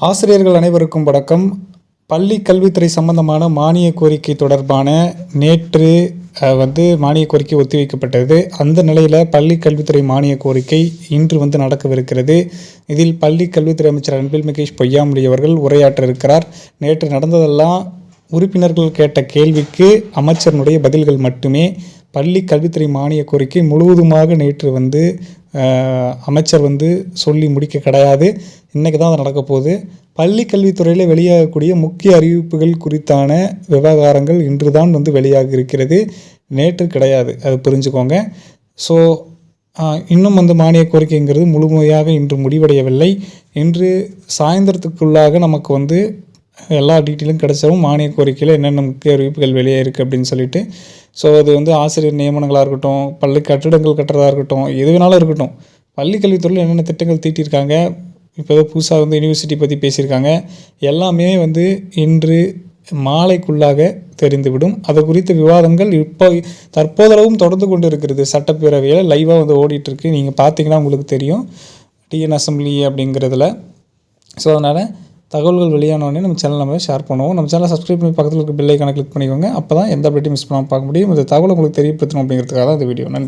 ஆசிரியர்கள் அனைவருக்கும் வணக்கம். பள்ளி கல்வித்துறை சம்பந்தமான மானிய கோரிக்கை தொடர்பான நேற்று மானிய கோரிக்கை ஒத்திவைக்கப்பட்டது. அந்த நிலையில் பள்ளி கல்வித்துறை மானிய கோரிக்கை இன்று நடக்கவிருக்கிறது. இதில் பள்ளி கல்வித்துறை அமைச்சர் அன்பில் மகேஷ் பொய்யாமொழி அவர்கள் உரையாற்ற இருக்கிறார். நேற்று நடந்ததெல்லாம் உறுப்பினர்கள் கேட்ட கேள்விக்கு அமைச்சருடைய பதில்கள் மட்டுமே. பள்ளி கல்வித்துறை மானிய கோரிக்கை முழுவதுமாக நேற்று அமைச்சர் சொல்லி முடிக்க கிடையாது. இன்றைக்கி தான் அது நடக்க போகுது. பள்ளி கல்வித்துறையில் வெளியாகக்கூடிய முக்கிய அறிவிப்புகள் குறித்தான விவகாரங்கள் இன்று தான் வெளியாகி இருக்கிறது, நேற்று கிடையாது. அது புரிஞ்சுக்கோங்க. ஸோ இன்னும் மானிய கோரிக்கைங்கிறது முழுமையாக இன்று முடிவடையவில்லை. இன்று சாயந்தரத்துக்குள்ளாக நமக்கு எல்லா டீட்டெயிலும் கிடைச்சவும் மானிய கோரிக்கையில் என்னென்ன முக்கிய அறிவிப்புகள் வெளியே இருக்குது அப்படின்னு சொல்லிட்டு. ஸோ அது ஆசிரியர் நியமனங்களாக இருக்கட்டும், பள்ளி கட்டிடங்கள் கட்டுறதாக இருக்கட்டும், எது வேணாலும் இருக்கட்டும், பள்ளி கல்வித்துறையில் என்னென்ன திட்டங்கள் தீட்டியிருக்காங்க, இப்போ புதுசாக யூனிவர்சிட்டி பற்றி பேசியிருக்காங்க, எல்லாமே இன்று மாலைக்குள்ளாக தெரிந்துவிடும். அது குறித்த விவாதங்கள் இப்போ தற்போதளவும் தொடர்ந்து கொண்டு இருக்கிறது. சட்டப்பேரவையில் லைவாக ஓடிட்டுருக்கு. நீங்கள் பார்த்தீங்கன்னா உங்களுக்கு தெரியும், டிஎன் அசம்பிளி அப்படிங்கிறதுல. ஸோ அதனால் தகவல்கள் வெளியானோடனே நம்ம சேனல் ஷேர் பண்ணுவோம். நம்ம சேனலை சப்ஸ்கிரைப் பண்ணி பக்கத்தில் இருக்க பெல் ஐக்கானை கிளிக் பண்ணிக்கோங்க. அப்போ தான் எந்த அப்டேட்டையும் மிஸ் பண்ணாமல் பார்க்க முடியும். இந்த தகவல் உங்களுக்கு தெரியப்படுத்தணும் அப்படிங்கிறதுக்காக தான் இந்த வீடியோ. நன்றி.